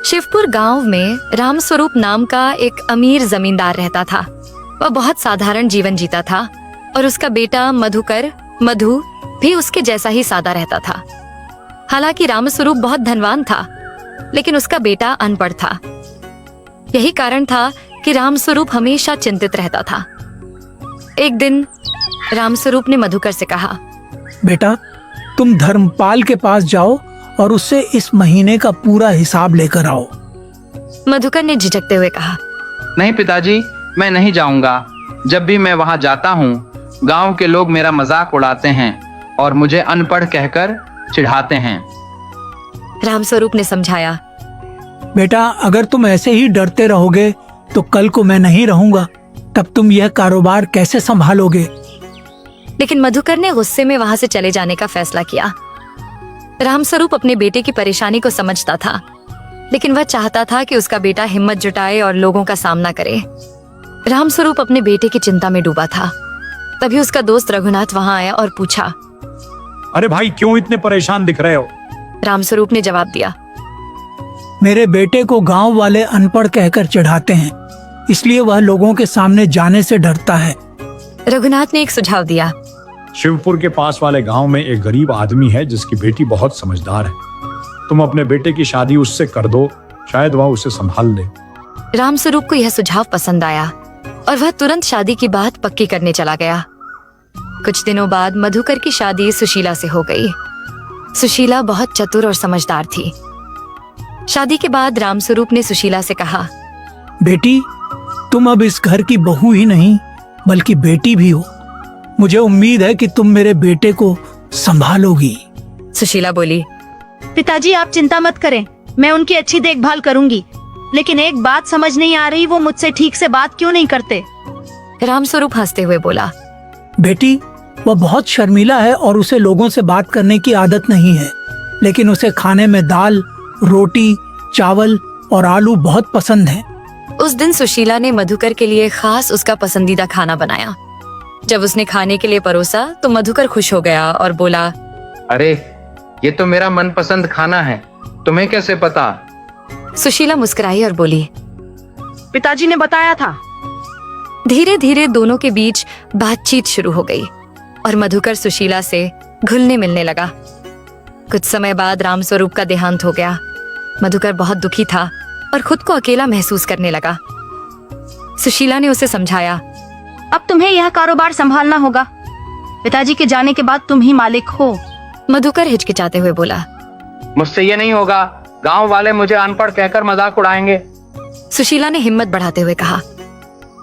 शिवपुर गांव में रामस्वरूप नाम का एक अमीर जमींदार रहता था। वह बहुत साधारण जीवन जीता था और उसका बेटा मधु भी उसके जैसा ही सादा रहता था। हालांकि रामस्वरूप बहुत धनवान था, लेकिन उसका बेटा अनपढ़ था। यही कारण था कि रामस्वरूप हमेशा चिंतित रहता था। एक दिन रामस्वरूप ने मधुकर से कहा, बेटा, तुम धर्मपाल के पास जाओ और उससे इस महीने का पूरा हिसाब लेकर आओ। मधुकर ने झिझकते हुए कहा, नहीं पिताजी, मैं नहीं जाऊंगा। जब भी मैं वहां जाता हूं, गांव के लोग मेरा मजाक उड़ाते हैं और मुझे अनपढ़ कहकर चिढ़ाते हैं। रामस्वरूप ने समझाया, बेटा, अगर तुम ऐसे ही डरते रहोगे तो कल को मैं नहीं रहूंगा, तब तुम यह कारोबार कैसे संभालोगे? लेकिन मधुकर ने गुस्से में वहां से चले जाने का फैसला किया। रामस्वरूप अपने बेटे की परेशानी को समझता था, लेकिन वह चाहता था कि उसका बेटा हिम्मत जुटाए और लोगों का सामना करे। रामस्वरूप अपने बेटे की चिंता में डूबा था। तभी उसका दोस्त रघुनाथ वहां आया और पूछा, अरे भाई, क्यों इतने परेशान दिख रहे हो? रामस्वरूप ने जवाब दिया, मेरे बेटे को गांव वाले अनपढ़ कहकर चिढ़ाते हैं, इसलिए वह लोगों के सामने जाने से डरता है। रघुनाथ ने एक सुझाव दिया, शिवपुर के पास वाले गांव में एक गरीब आदमी है जिसकी बेटी बहुत समझदार है। तुम अपने बेटे की शादी उससे कर दो, शायद वह उसे संभाल ले। रामस्वरूप को यह सुझाव पसंद आया और वह तुरंत शादी की बात पक्की करने चला गया। कुछ दिनों बाद मधुकर की शादी सुशीला से हो गई। सुशीला बहुत चतुर और समझदार थी। शादी के बाद रामस्वरूप ने सुशीला से कहा, बेटी, तुम अब इस घर की बहू ही नहीं बल्कि बेटी भी हो। मुझे उम्मीद है कि तुम मेरे बेटे को संभालोगी। सुशीला बोली, पिताजी, आप चिंता मत करें, मैं उनकी अच्छी देखभाल करूंगी। लेकिन एक बात समझ नहीं आ रही, वो मुझसे ठीक से बात क्यों नहीं करते? रामस्वरूप हंसते हुए बोला, बेटी, वह बहुत शर्मीला है और उसे लोगों से बात करने की आदत नहीं है, लेकिन उसे खाने में दाल, रोटी, चावल और आलू बहुत पसंद है। उस दिन सुशीला ने मधुकर के लिए खास उसका पसंदीदा खाना बनाया। जब उसने खाने के लिए परोसा तो मधुकर खुश हो गया और बोला, अरे, ये तो मेरा मनपसंद खाना है, तुम्हें कैसे पता? सुशीला मुस्कुराई और बोली, पिताजी ने बताया था। धीरे धीरे दोनों के बीच बातचीत शुरू हो गई और मधुकर सुशीला से घुलने मिलने लगा। कुछ समय बाद रामस्वरूप का देहांत हो गया। मधुकर बहुत दुखी था और खुद को अकेला महसूस करने लगा। सुशीला ने उसे समझाया, अब तुम्हें यह कारोबार संभालना होगा। पिताजी के जाने के बाद तुम ही मालिक हो। मधुकर हिचकिचाते हुए बोला, मुझसे ये नहीं होगा, गांव वाले मुझे अनपढ़ कहकर मजाक उड़ाएंगे। सुशीला ने हिम्मत बढ़ाते हुए कहा,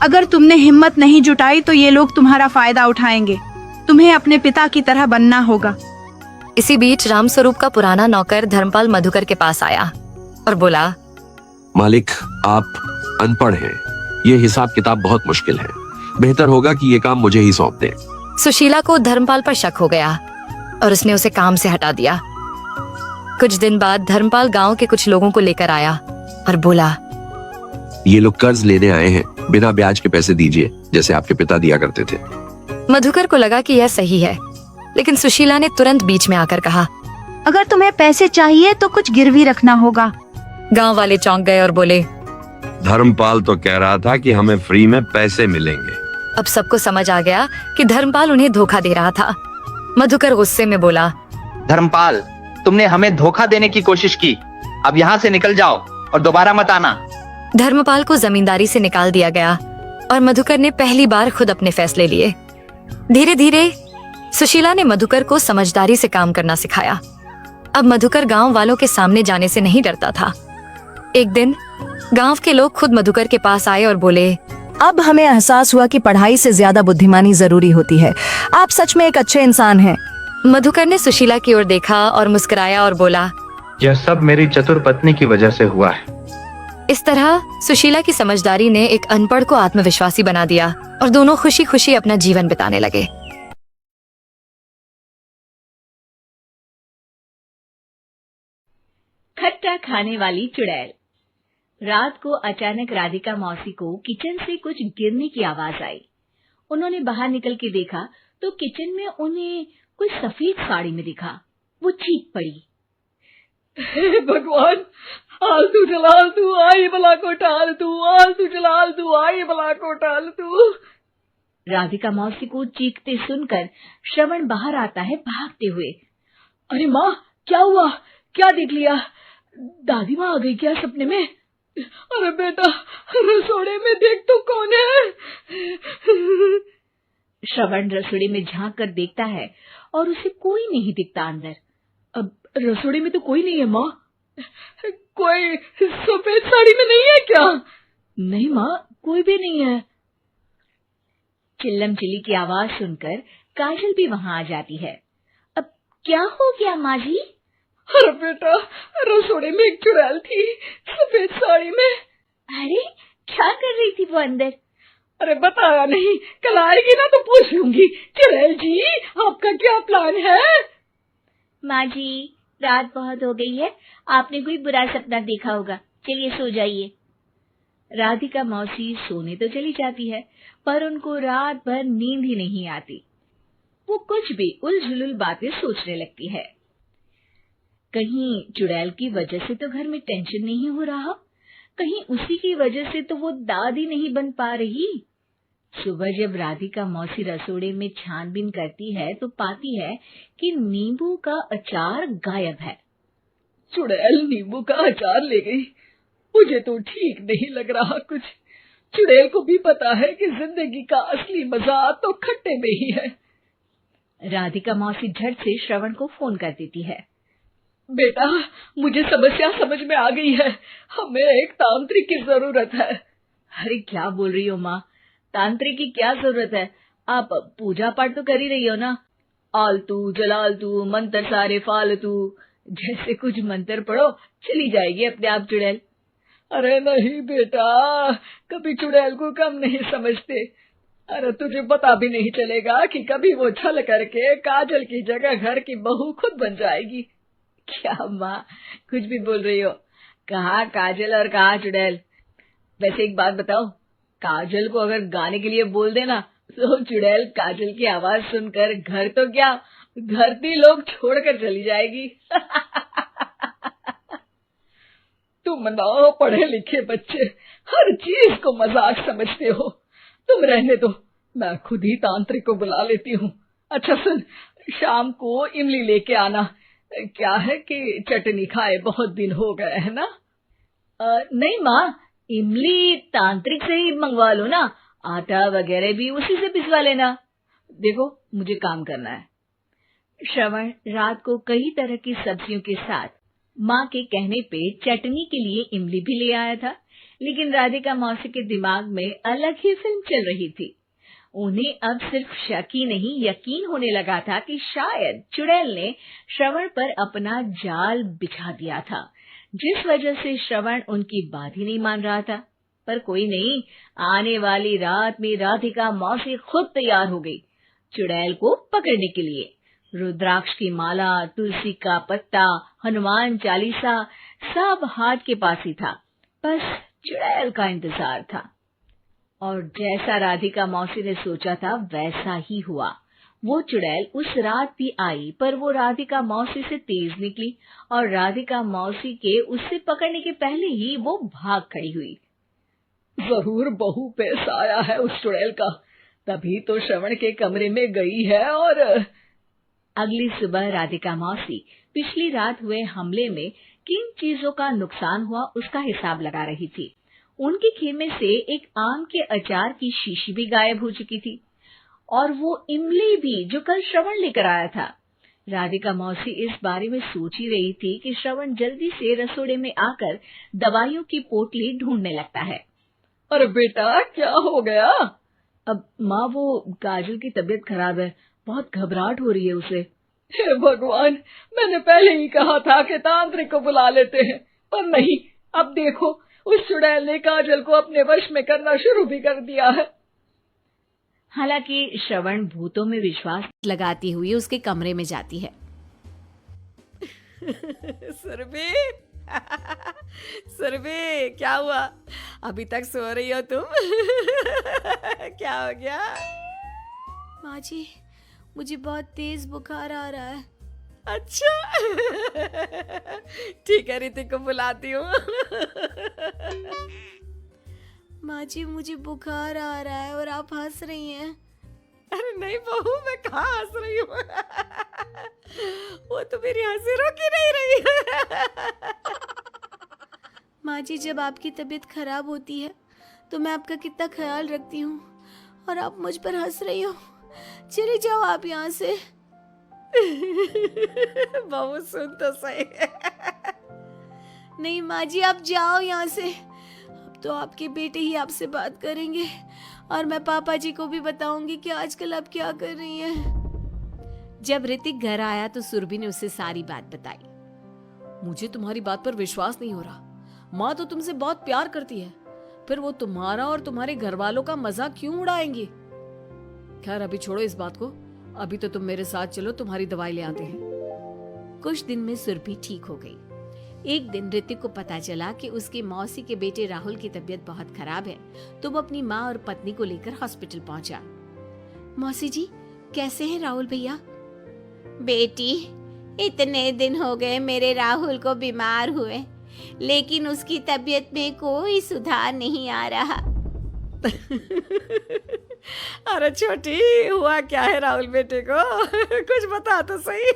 अगर तुमने हिम्मत नहीं जुटाई तो ये लोग तुम्हारा फायदा उठाएंगे। तुम्हें अपने पिता की तरह बनना होगा। इसी बीच रामस्वरूप का पुराना नौकर धर्मपाल मधुकर के पास आया और बोला, मालिक, आप अनपढ़ हैं, ये हिसाब किताब बहुत मुश्किल है। बेहतर होगा कि ये काम मुझे ही सौंप दें। सुशीला को धर्मपाल पर शक हो गया और उसने उसे काम से हटा दिया। कुछ दिन बाद धर्मपाल गांव के कुछ लोगों को लेकर आया और बोला, ये लोग कर्ज लेने आए हैं, बिना ब्याज के पैसे दीजिए, जैसे आपके पिता दिया करते थे। मधुकर को लगा कि यह सही है, लेकिन सुशीला ने तुरंत बीच में आकर कहा, अगर तुम्हें पैसे चाहिए तो कुछ गिरवी रखना होगा। गांव वाले चौंक गए और बोले, धर्मपाल तो कह रहा था कि हमें फ्री में पैसे मिलेंगे। अब सबको समझ आ गया कि धर्मपाल उन्हें धोखा दे रहा था। मधुकर गुस्से में बोला, धर्मपाल, तुमने हमें धोखा देने की कोशिश की। अब यहाँ से निकल जाओ और दोबारा मत आना। धर्मपाल को जमींदारी से निकाल दिया गया और मधुकर ने पहली बार खुद अपने फैसले लिए। धीरे धीरे सुशीला ने मधुकर को समझदारी से काम करना सिखाया। अब मधुकर गांव वालों के सामने जाने से नहीं डरता था। एक दिन गांव के लोग खुद मधुकर के पास आए और बोले, अब हमें एहसास हुआ कि पढ़ाई से ज्यादा बुद्धिमानी जरूरी होती है। आप सच में एक अच्छे इंसान हैं। मधुकर ने सुशीला की ओर देखा और मुस्कुराया और बोला, यह सब मेरी चतुर पत्नी की वजह से हुआ है। इस तरह सुशीला की समझदारी ने एक अनपढ़ को आत्मविश्वासी बना दिया और दोनों खुशी खुशी अपना जीवन बिताने लगे। खट्टा खाने वाली चुड़ैल। रात को अचानक राधिका मौसी को किचन से कुछ गिरने की आवाज आई। उन्होंने बाहर निकल के देखा तो किचन में उन्हें कोई सफेद साड़ी में दिखा। वो चीख पड़ी, हे भगवान, आलतू चलाल तू आई भला को टाल तू, आलतू चलाल तू आई भला को टाल तू। राधिका मौसी को चीखते सुनकर श्रवण बाहर आता है भागते हुए। अरे माँ, क्या हुआ? क्या देख लिया? दादी माँ आ गई क्या सपने में? अरे बेटा, रसोड़े में देख तो कौन है? श्रवण रसोड़ी में झांक कर देखता है और उसे कोई नहीं दिखता अंदर। अब रसोड़ी में तो कोई नहीं है माँ। कोई सफेद साड़ी में नहीं है क्या? नहीं माँ, कोई भी नहीं है। चिल्लम चिल्ली की आवाज सुनकर काजल भी वहां आ जाती है। अब क्या हो गया माँ जी? अरे बेटा, रसोड़े में एक चुड़ैल थी सफेद साड़ी में। अरे क्या कर रही थी वो अंदर? अरे बताया नहीं, कल आएगी ना तो पूछ लूंगी। चुड़ैल जी, आपका क्या प्लान है? माँ जी, रात बहुत हो गई है, आपने कोई बुरा सपना देखा होगा, चलिए सो जाइए। राधिका मौसी सोने तो चली जाती है, पर उनको रात भर नींद ही नहीं आती। वो कुछ भी उलझुल बातें सोचने लगती है। कहीं चुड़ैल की वजह से तो घर में टेंशन नहीं हो रहा, कहीं उसी की वजह से तो वो दादी नहीं बन पा रही। सुबह जब राधिका मौसी रसोड़े में छानबीन करती है तो पाती है कि नींबू का अचार गायब है। चुड़ैल नींबू का अचार ले गई, मुझे तो ठीक नहीं लग रहा कुछ। चुड़ैल को भी पता है कि जिंदगी का असली मजा तो खट्टे में ही है। राधिका मौसी झट से श्रवण को फोन कर देती है। बेटा, मुझे समस्या समझ में आ गई है, हमें एक तांत्रिक की जरूरत है। अरे क्या बोल रही हो माँ, तांत्रिक की क्या जरूरत है? आप पूजा पाठ तो कर ही रही हो ना। आलतू जलालतू मंत्र सारे फालतू जैसे कुछ मंत्र पढ़ो, चली जाएगी अपने आप चुड़ैल। अरे नहीं बेटा, कभी चुड़ैल को कम नहीं समझते। अरे तुझे पता भी नहीं चलेगा कि कभी वो छल करके काजल की जगह घर की बहू खुद बन जाएगी। क्या माँ, कुछ भी बोल रही हो? कहाँ काजल और कहाँ चुड़ैल? वैसे एक बात बताओ, काजल को अगर गाने के लिए बोल देना तो चुड़ैल काजल की आवाज सुनकर घर तो क्या, धरती लोग छोड़कर चली जाएगी। तुम ना पढ़े लिखे बच्चे हर चीज को मजाक समझते हो। तुम रहने दो, मैं खुद ही तांत्रिक को बुला लेती हूँ। अच्छा सुन, शाम को इमली लेके आना। क्या है कि चटनी खाए बहुत दिन हो गए है ना? नहीं माँ, इमली तांत्रिक से ही मंगवा लो ना, आटा वगैरह भी उसी से पिसवा लेना। देखो मुझे काम करना है। श्रवण रात को कई तरह की सब्जियों के साथ माँ के कहने पे चटनी के लिए इमली भी ले आया था, लेकिन राधिका मौसी के दिमाग में अलग ही फिल्म चल रही थी। उन्हें अब सिर्फ शक ही नहीं यकीन होने लगा था कि शायद चुड़ैल ने श्रवण पर अपना जाल बिछा दिया था, जिस वजह से श्रवण उनकी बात ही नहीं मान रहा था। पर कोई नहीं, आने वाली रात में राधिका मौसी खुद तैयार हो गई चुड़ैल को पकड़ने के लिए। रुद्राक्ष की माला, तुलसी का पत्ता, हनुमान चालीसा सब हाथ के पास ही था, बस चुड़ैल का इंतजार था। और जैसा राधिका मौसी ने सोचा था वैसा ही हुआ। वो चुड़ैल उस रात भी आई, पर वो राधिका मौसी से तेज निकली और राधिका मौसी के उससे पकड़ने के पहले ही वो भाग खड़ी हुई। जरूर बहू पे साया है उस चुड़ैल का, तभी तो श्रवण के कमरे में गई है। और अगली सुबह राधिका मौसी पिछली रात हुए हमले में किन चीजों का नुकसान हुआ उसका हिसाब लगा रही थी। उनके खेमे से एक आम के अचार की शीशी भी गायब हो चुकी थी और वो इमली भी जो कल श्रवण लेकर आया था। राधिका मौसी इस बारे में सोच ही रही थी कि श्रवण जल्दी से रसोड़े में आकर दवाइयों की पोटली ढूंढने लगता है। अरे बेटा, क्या हो गया? अब माँ, वो काजल की तबीयत खराब है, बहुत घबराहट हो रही है उसे। हे भगवान, मैंने पहले ही कहा था कि तांत्रिक को बुला लेते हैं, पर नहीं। अब देखो, उस चुड़ैल ने काजल को अपने वश में करना शुरू भी कर दिया है। हालांकि श्रवण भूतों में विश्वास लगाती हुई उसके कमरे में जाती है। सुरभि, क्या हुआ? अभी तक सो रही हो तुम? क्या हो गया? माँ जी, मुझे बहुत तेज बुखार आ रहा है अच्छा ठीक है, ऋतिक को बुलाती हूँ। माँ जी मुझे बुखार आ रहा है और आप हंस रही हैं। अरे नहीं बहू, मैं कहाँ हंस रही हूँ। वो तो मेरी हंसी रोक ही नहीं रही है। माँ जी जब आपकी तबीयत खराब होती है तो मैं आपका कितना ख्याल रखती हूँ और आप मुझ पर हंस रही हो। चले जाओ आप यहाँ से। बहू सुन तो सही। नहीं माँ जी आप जाओ यहाँ से। अब तो आपके बेटे ही आपसे बात करेंगे और मैं पापा जी को भी बताऊंगी कि आजकल आप क्या कर रही हैं। जब ऋतिक घर आया तो सुरभि ने उसे सारी बात बताई। मुझे तुम्हारी बात पर विश्वास नहीं हो रहा। माँ तो तुमसे बहुत प्यार करती है, फिर वो तुम्हारा और तुम्हारे घर वालों का मजाक क्यों उड़ाएंगी? खैर अभी छोड़ो इस बात को, अभी तो तुम मेरे साथ चलो, तुम्हारी दवाई ले आते हैं। कुछ दिन में सुरभि ठीक हो गई। एक दिन ऋतिक को पता चला कि उसके मौसी के बेटे राहुल की तबीयत बहुत खराब है, तो वो अपनी माँ और पत्नी को लेकर हॉस्पिटल पहुंचा। मौसी जी कैसे हैं राहुल भैया? बेटी, इतने दिन हो गए मेरे राहुल को बीमार हुए, लेकिन उसकी तबीयत में कोई सुधार नहीं आ रहा। अरे छोटी, हुआ क्या है राहुल बेटे को? कुछ बता तो सही।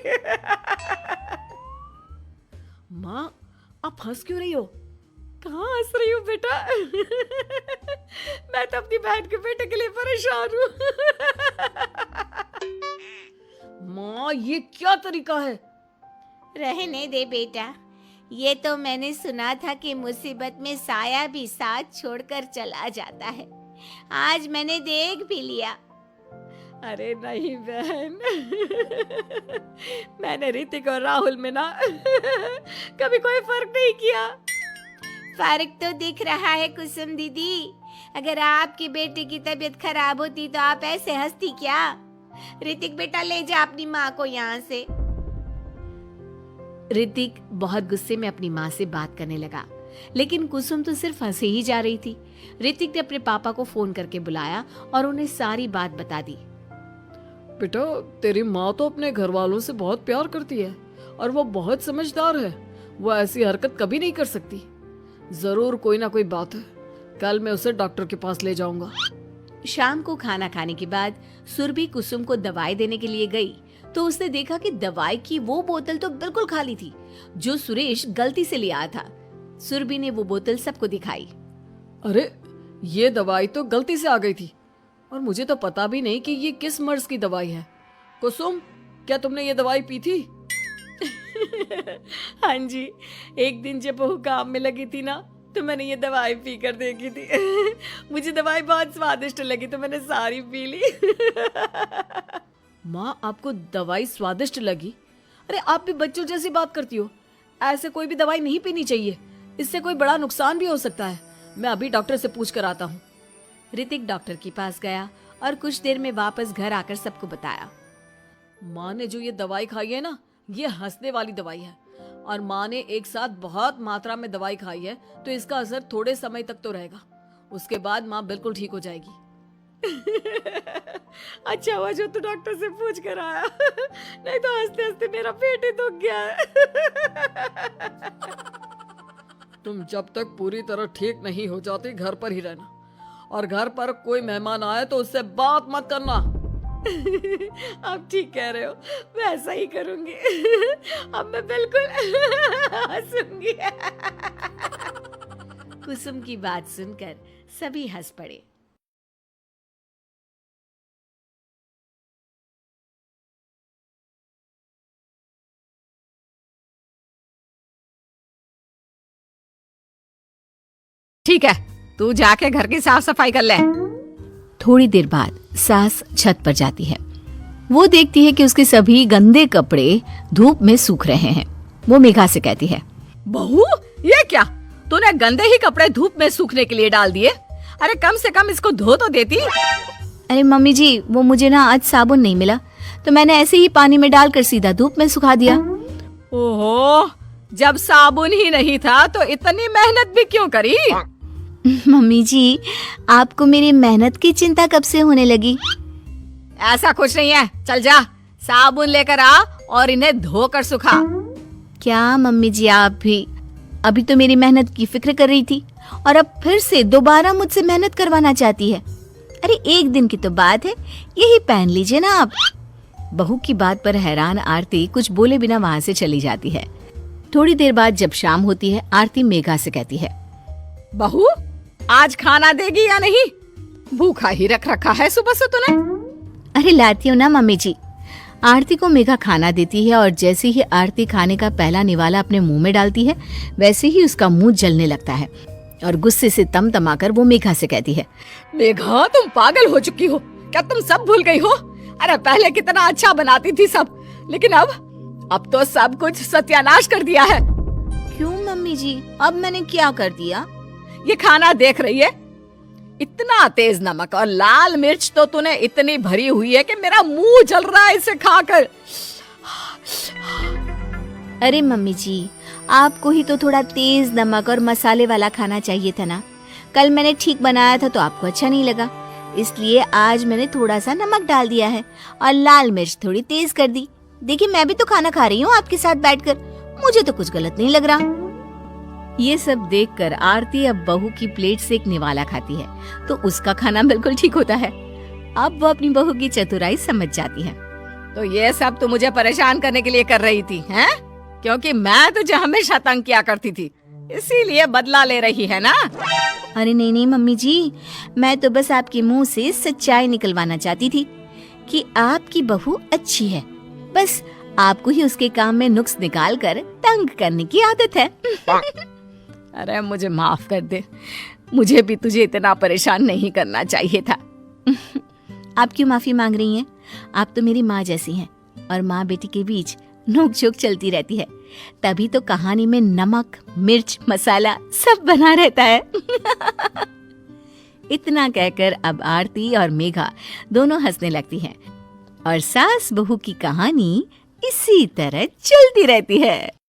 माँ आप हंस क्यों रही हो? कहाँ हंस रही हूँ बेटा? मैं तो अपनी बहन के बेटे के लिए परेशान हूँ। माँ ये क्या तरीका है? रहने दे बेटा, ये तो मैंने सुना था कि मुसीबत में साया भी साथ छोड़कर चला जाता है। आज मैंने देख भी लिया। अरे नहीं बहन, मैंने ऋतिक और राहुल में ना कभी कोई फर्क नहीं किया। फर्क तो दिख रहा है कुसुम दीदी। अगर आपके बेटे की तबीयत खराब होती तो आप ऐसे हंसती क्या? ऋतिक बेटा ले जा अपनी माँ को यहाँ से। ऋतिक बहुत गुस्से में अपनी माँ से बात करने लगा, लेकिन कुसुम तो सिर्फ हंसे ही जा रही थी। ऋतिक ने अपने पापा को फोन करके बुलाया और उन्हें सारी बात बता दी। बेटा तेरी माँ तो अपने घर वालों से बहुत प्यार करती है और वो बहुत समझदार है। वो ऐसी हरकत कभी नहीं कर सकती। जरूर कोई ना कोई बात है। कल मैं उसे डॉक्टर के पास ले जाऊंगा। शाम को खाना खाने के बाद सुरभि कुसुम को दवाई देने के लिए गई तो उसने देखा कि दवाई की वो बोतल तो बिल्कुल खाली थी जो सुरेश गलती से ले आया था। सुरभि ने वो बोतल सबको दिखाई। अरे ये दवाई तो गलती से आ गई थी और मुझे तो पता भी नहीं कि ये किस मर्ज की दवाई है। कुसुम, क्या तुमने ये दवाई पी थी? हाँ जी, एक दिन जब बहू काम में लगी थी ना तो मैंने ये दवाई पी कर देखी थी। मुझे दवाई बहुत स्वादिष्ट लगी तो मैंने सारी पी ली। माँ आपको दवाई स्वादिष्ट लगी? अरे आप भी बच्चों जैसी बात करती हो। ऐसे कोई भी दवाई नहीं पीनी चाहिए, इससे कोई बड़ा नुकसान भी हो सकता है। मैं अभी डॉक्टर से पूछ कर आता हूँ। ऋतिक डॉक्टर के पास गया और कुछ देर में वापस घर आकर सबको बताया। माँ ने जो ये दवाई खाई है ना, ये हंसने वाली दवाई है और माँ ने एक साथ बहुत मात्रा में दवाई खाई है तो इसका असर थोड़े समय तक तो रहेगा। उसके बाद माँ बिल्कुल ठीक हो जाएगी। अच्छा हुआ जो तू डॉक्टर से पूछ कर आया, नहीं तो हंसते हंसते मेरा पेट ही दुख गया है। तुम जब तक पूरी तरह ठीक नहीं हो जाती घर पर ही रहना और घर पर कोई मेहमान आए तो उससे बात मत करना। आप ठीक कह रहे हो, मैं ऐसा ही करूंगी। अब मैं बिल्कुल हंसूंगी। कुसुम की बात सुनकर सभी हंस पड़े। ठीक है, तू जाके घर की साफ सफाई कर ले। थोड़ी देर बाद सास छत पर जाती है। वो देखती है कि उसके सभी गंदे कपड़े धूप में सूख रहे हैं। वो मेघा से कहती है, बहू ये क्या, तूने गंदे ही कपड़े धूप में सूखने के लिए डाल दिए? अरे कम से कम इसको धो तो देती। अरे मम्मी जी, वो मुझे ना आज साबुन नहीं मिला तो मैंने ऐसे ही पानी में डालकर सीधा धूप में सुखा दिया। ओहो, जब साबुन ही नहीं था तो इतनी मेहनत भी क्यों करी? मम्मी जी, आपको मेरी मेहनत की चिंता कब से होने लगी? ऐसा कुछ नहीं है। चल जा, साबुन लेकर आ और इन्हें धोकर सुखा। क्या मम्मी जी आप भी? अभी तो मेरी मेहनत की फिक्र कर रही थी और अब फिर से दोबारा मुझसे मेहनत करवाना चाहती है। अरे एक दिन की तो बात है, यही पहन लीजिए ना आप। बहू की बात पर हैरान आरती कुछ बोले बिना वहां से चली जाती है। थोड़ी देर बाद जब शाम होती है, आरती मेघा से कहती है, बहू आज खाना देगी या नहीं? भूखा ही रख रखा है सुबह से तूने। अरे लाती हूँ ना मम्मी जी। आरती को मेघा खाना देती है और जैसे ही आरती खाने का पहला निवाला अपने मुंह में डालती है, वैसे ही उसका मुंह जलने लगता है और गुस्से से तमतमाकर वो मेघा से कहती है, मेघा तुम पागल हो चुकी हो क्या? तुम सब भूल गई हो? अरे पहले कितना अच्छा बनाती थी सब, लेकिन अब तो सब कुछ सत्यानाश कर दिया है। क्यों मम्मी जी, अब मैंने क्या कर दिया? ये खाना देख रही है, इतना तेज नमक और लाल मिर्च तो तूने इतनी भरी हुई है कि मेरा मुंह जल रहा है इसे खाकर। अरे मम्मी जी, आपको ही तो थोड़ा तेज नमक और मसाले वाला खाना चाहिए था ना। कल मैंने ठीक बनाया था तो आपको अच्छा नहीं लगा, इसलिए आज मैंने थोड़ा सा नमक डाल दिया है और लाल मिर्च थोड़ी तेज कर दी। देखिए मैं भी तो खाना खा रही हूँ आपके साथ बैठकर, मुझे तो कुछ गलत नहीं लग रहा। ये सब देखकर आरती अब बहू की प्लेट से एक निवाला खाती है तो उसका खाना बिल्कुल ठीक होता है। अब वो अपनी बहू की चतुराई समझ जाती है। तो ये सब तो मुझे परेशान करने के लिए कर रही थी, हैं? क्योंकि मैं तुझे हमेशा तंग किया करती थी, इसीलिए बदला ले रही है ना? अरे नहीं नहीं मम्मी जी, मैं तो बस आपके मुंह से सच्चाई निकलवाना चाहती थी कि आपकी बहू अच्छी है, बस आपको ही उसके काम में नुक्स निकाल कर तंग करने की आदत है। अरे मुझे माफ कर दे, मुझे भी तुझे इतना परेशान नहीं करना चाहिए था। आप क्यों माफी मांग रही हैं? आप तो मेरी माँ जैसी हैं और माँ बेटी के बीच नोक-झोंक चलती रहती है, तभी तो कहानी में नमक, मिर्च, मसाला सब बना रहता है। इतना कहकर अब आरती और मेघा दोनों हंसने लगती हैं और सास बहू की कहानी इसी तरह चलती रहती है।